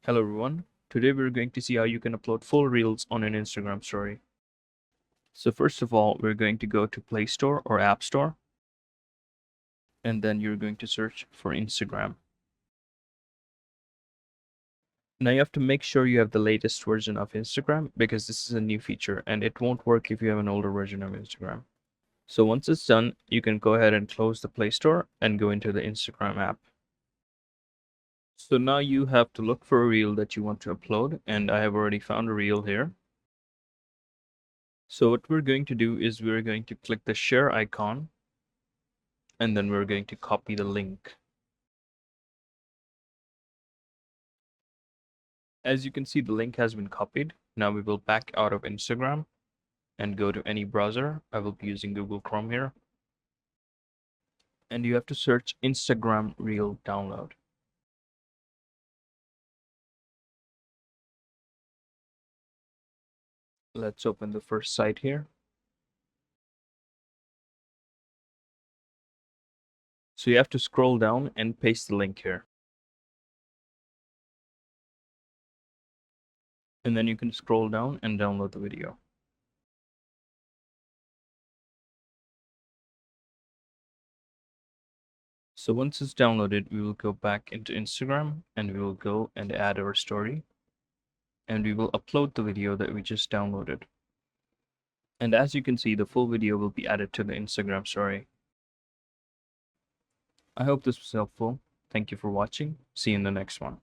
Hello everyone. Today we're going to see how you can upload full reels on an Instagram story. So first of all, we're going to go to Play Store or App Store, and then you're going to search for Instagram. Now you have to make sure you have the latest version of Instagram because this is a new feature and it won't work if you have an older version of Instagram. So once it's done, you can go ahead and close the Play Store and go into the Instagram app. So now you have to look for a reel that you want to upload, and I have already found a reel here. So what we're going to do is we're going to click the share icon, and then we're going to copy the link. As you can see, the link has been copied. Now we will back out of Instagram and go to any browser. I will be using Google Chrome here. And you have to search Instagram Reel download. Let's open the first site here. So you have to scroll down and paste the link here. And then you can scroll down and download the video. So once it's downloaded, we will go back into Instagram and we will go and add our story. And we will upload the video that we just downloaded. And as you can see, the full video will be added to the Instagram story. I hope this was helpful. Thank you for watching. See you in the next one.